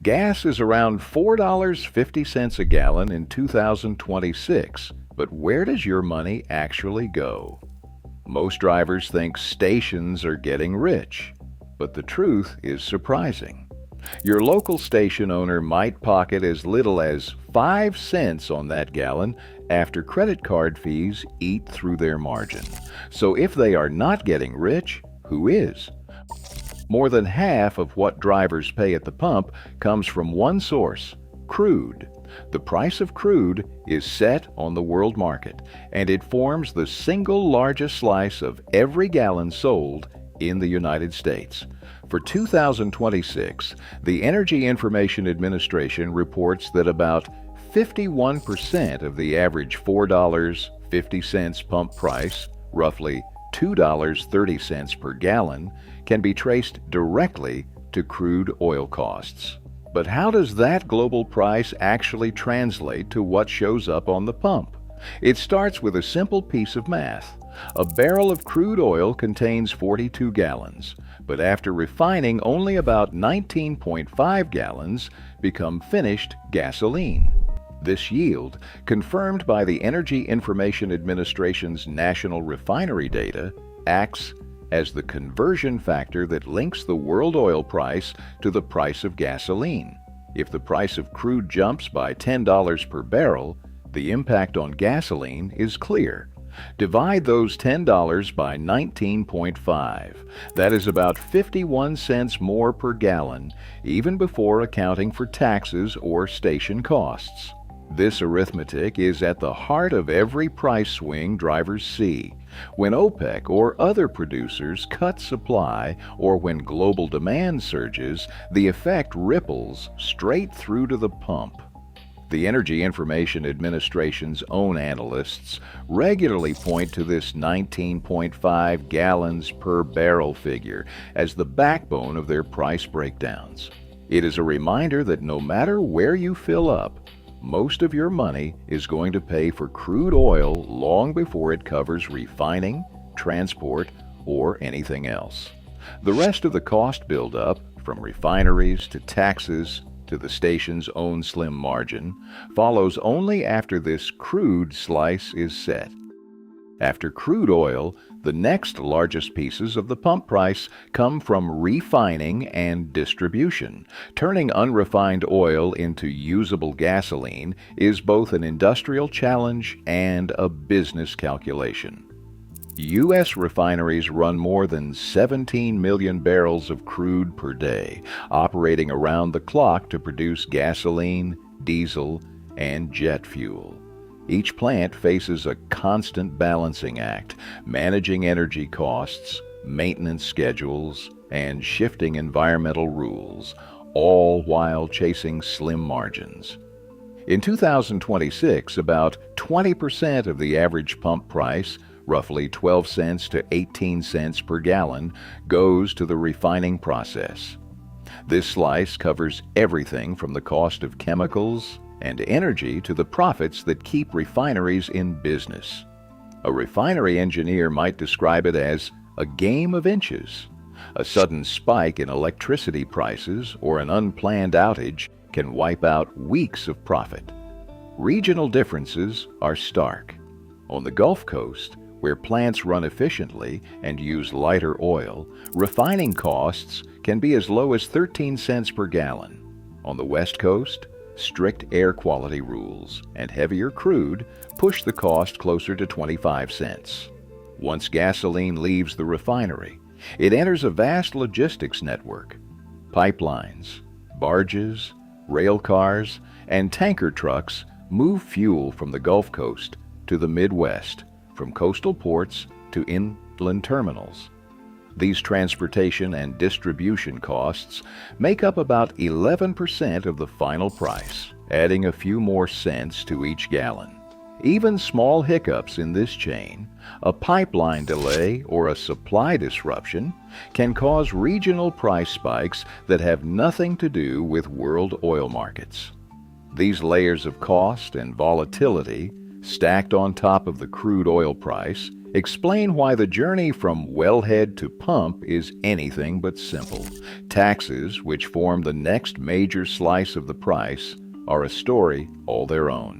Gas is around $4.50 a gallon in 2026, but where does your money actually go? Most drivers think stations are getting rich, but the truth is surprising. Your local station owner might pocket as little as 5 cents on that gallon after credit card fees eat through their margin. So if they are not getting rich, who is? More than half of what drivers pay at the pump comes from one source: crude. The price of crude is set on the world market, and it forms the single largest slice of every gallon sold in the United States. For 2026, the Energy Information Administration reports that about 51% of the average $4.50 pump price, roughly $2.30 per gallon, can be traced directly to crude oil costs. But how does that global price actually translate to what shows up on the pump? It starts with a simple piece of math. A barrel of crude oil contains 42 gallons, but after refining, only about 19.5 gallons become finished gasoline. This yield, confirmed by the Energy Information Administration's national refinery data, acts as the conversion factor that links the world oil price to the price of gasoline. If the price of crude jumps by $10 per barrel, the impact on gasoline is clear. Divide those $10 by 19.5. That is about 51 cents more per gallon, even before accounting for taxes or station costs. This arithmetic is at the heart of every price swing drivers see. When OPEC or other producers cut supply, or when global demand surges, the effect ripples straight through to the pump. The Energy Information Administration's own analysts regularly point to this 19.5 gallons per barrel figure as the backbone of their price breakdowns. It is a reminder that no matter where you fill up, most of your money is going to pay for crude oil long before it covers refining, transport, or anything else. The rest of the cost buildup, from refineries to taxes to the station's own slim margin, follows only after this crude slice is set. After crude oil, the next largest pieces of the pump price come from refining and distribution. Turning unrefined oil into usable gasoline is both an industrial challenge and a business calculation. U.S. refineries run more than 17 million barrels of crude per day, operating around the clock to produce gasoline, diesel, and jet fuel. Each plant faces a constant balancing act, managing energy costs, maintenance schedules, and shifting environmental rules, all while chasing slim margins. In 2026, about 20% of the average pump price, roughly 12 cents to 18 cents per gallon, goes to the refining process. This slice covers everything from the cost of chemicals and energy to the profits that keep refineries in business. A refinery engineer might describe it as a game of inches. A sudden spike in electricity prices or an unplanned outage can wipe out weeks of profit. Regional differences are stark. On the Gulf Coast, where plants run efficiently and use lighter oil, refining costs can be as low as 13 cents per gallon. On the West Coast, strict air quality rules and heavier crude push the cost closer to 25 cents. Once gasoline leaves the refinery, it enters a vast logistics network. Pipelines, barges, rail cars, and tanker trucks move fuel from the Gulf Coast to the Midwest, from coastal ports to inland terminals. These transportation and distribution costs make up about 11% of the final price, adding a few more cents to each gallon. Even small hiccups in this chain, a pipeline delay or a supply disruption, can cause regional price spikes that have nothing to do with world oil markets. These layers of cost and volatility, stacked on top of the crude oil price, Explain why the journey from wellhead to pump is anything but simple. Taxes, which form the next major slice of the price, are a story all their own.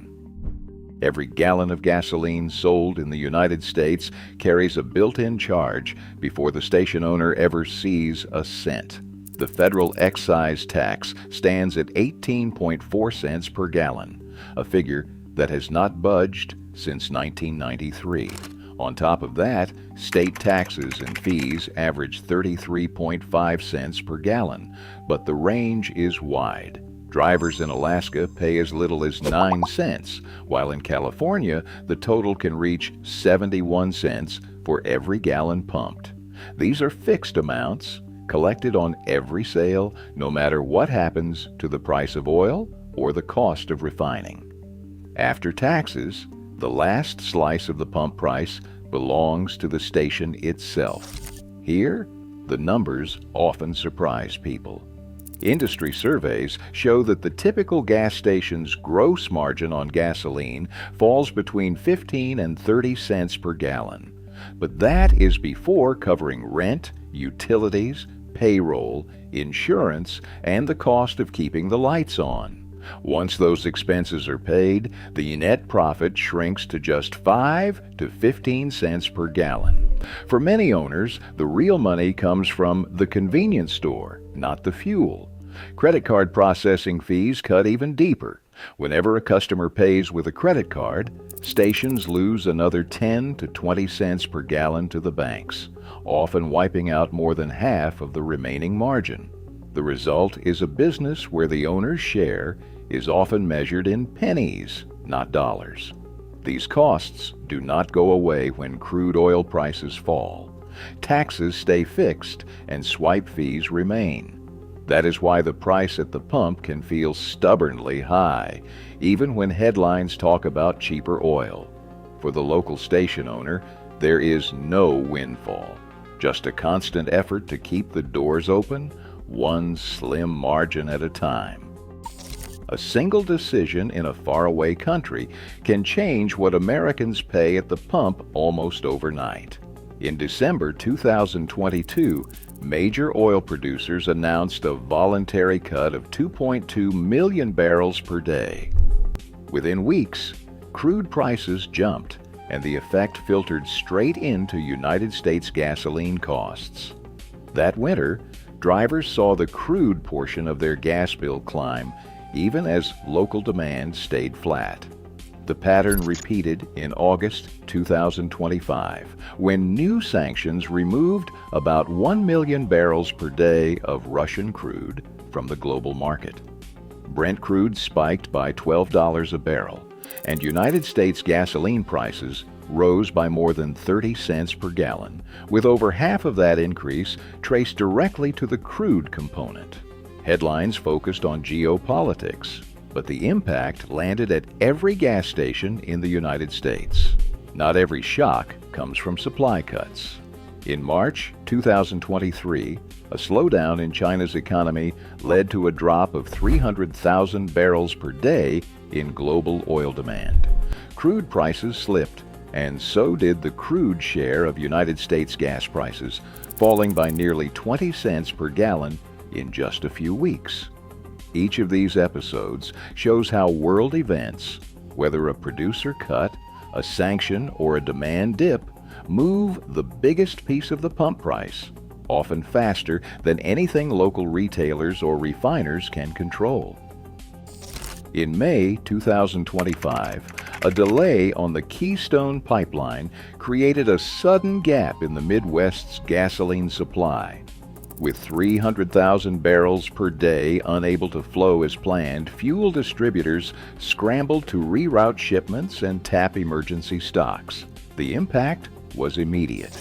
Every gallon of gasoline sold in the United States carries a built-in charge before the station owner ever sees a cent. The federal excise tax stands at 18.4 cents per gallon, a figure that has not budged since 1993. On top of that, state taxes and fees average 33.5 cents per gallon, but the range is wide. Drivers in Alaska pay as little as 9 cents, while in California, the total can reach 71 cents for every gallon pumped. These are fixed amounts, collected on every sale, no matter what happens to the price of oil or the cost of refining. After taxes, the last slice of the pump price belongs to the station itself. Here, the numbers often surprise people. Industry surveys show that the typical gas station's gross margin on gasoline falls between 15 and 30 cents per gallon. But that is before covering rent, utilities, payroll, insurance, and the cost of keeping the lights on. Once those expenses are paid, the net profit shrinks to just 5 to 15 cents per gallon. For many owners, the real money comes from the convenience store, not the fuel. Credit card processing fees cut even deeper. Whenever a customer pays with a credit card, stations lose another 10 to 20 cents per gallon to the banks, often wiping out more than half of the remaining margin. The result is a business where the owner's share is often measured in pennies, not dollars. These costs do not go away when crude oil prices fall. Taxes stay fixed and swipe fees remain. That is why the price at the pump can feel stubbornly high, even when headlines talk about cheaper oil. For the local station owner, there is no windfall, just a constant effort to keep the doors open, one slim margin at a time. A single decision in a faraway country can change what Americans pay at the pump almost overnight. In December 2022, major oil producers announced a voluntary cut of 2.2 million barrels per day. Within weeks, crude prices jumped, and the effect filtered straight into United States gasoline costs. That winter, drivers saw the crude portion of their gas bill climb, even as local demand stayed flat. The pattern repeated in August 2025, when new sanctions removed about 1 million barrels per day of Russian crude from the global market. Brent crude spiked by $12 a barrel, and United States gasoline prices rose by more than 30 cents per gallon, with over half of that increase traced directly to the crude component. Headlines focused on geopolitics, but the impact landed at every gas station in the United States. Not every shock comes from supply cuts. In March 2023, a slowdown in China's economy led to a drop of 300,000 barrels per day in global oil demand. Crude prices slipped, and so did the crude share of United States gas prices, falling by nearly 20 cents per gallon in just a few weeks. Each of these episodes shows how world events, whether a producer cut, a sanction, or a demand dip, move the biggest piece of the pump price, often faster than anything local retailers or refiners can control. In May 2025, a delay on the Keystone Pipeline created a sudden gap in the Midwest's gasoline supply. With 300,000 barrels per day unable to flow as planned, fuel distributors scrambled to reroute shipments and tap emergency stocks. The impact was immediate.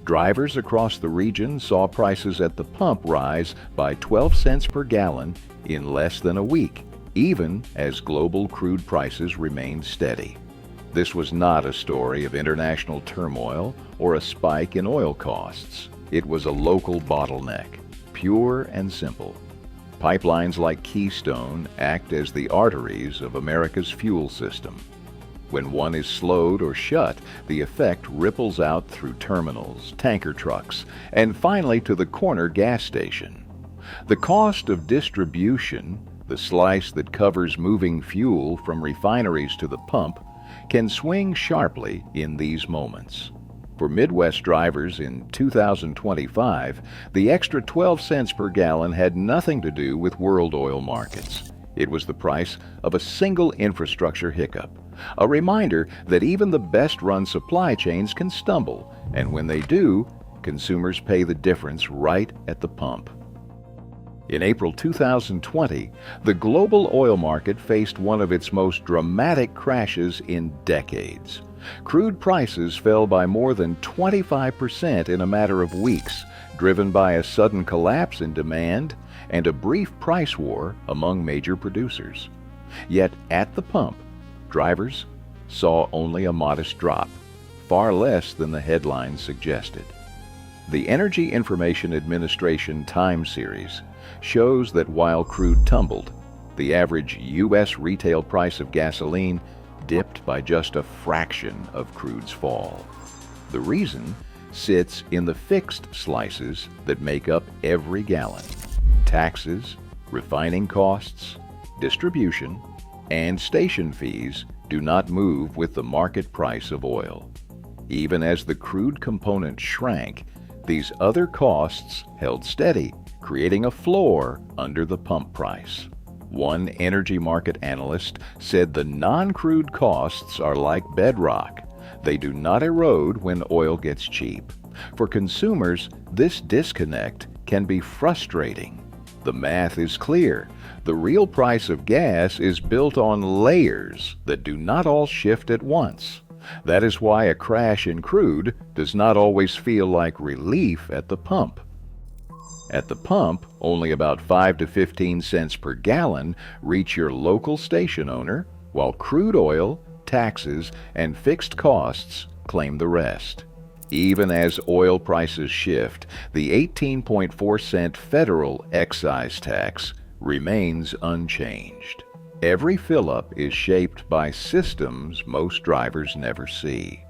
Drivers across the region saw prices at the pump rise by 12 cents per gallon in less than a week, even as global crude prices remained steady. This was not a story of international turmoil or a spike in oil costs. It was a local bottleneck, pure and simple. Pipelines like Keystone act as the arteries of America's fuel system. When one is slowed or shut, the effect ripples out through terminals, tanker trucks, and finally to the corner gas station. The cost of distribution, the slice that covers moving fuel from refineries to the pump, can swing sharply in these moments. For Midwest drivers in 2025, the extra 12 cents per gallon had nothing to do with world oil markets. It was the price of a single infrastructure hiccup, a reminder that even the best-run supply chains can stumble, and when they do, consumers pay the difference right at the pump. In April 2020, the global oil market faced one of its most dramatic crashes in decades. Crude prices fell by more than 25% in a matter of weeks, driven by a sudden collapse in demand and a brief price war among major producers. Yet at the pump, drivers saw only a modest drop, far less than the headlines suggested. The Energy Information Administration time series shows that while crude tumbled, the average U.S. retail price of gasoline dipped by just a fraction of crude's fall. The reason sits in the fixed slices that make up every gallon: taxes, refining costs, distribution, and station fees do not move with the market price of oil. Even as the crude component shrank, these other costs held steady, creating a floor under the pump price. One energy market analyst said the non-crude costs are like bedrock. They do not erode when oil gets cheap. For consumers, this disconnect can be frustrating. The math is clear. The real price of gas is built on layers that do not all shift at once. That is why a crash in crude does not always feel like relief at the pump. At the pump, only about 5 to 15 cents per gallon reach your local station owner, while crude oil, taxes, and fixed costs claim the rest. Even as oil prices shift, the 18.4-cent federal excise tax remains unchanged. Every fill-up is shaped by systems most drivers never see.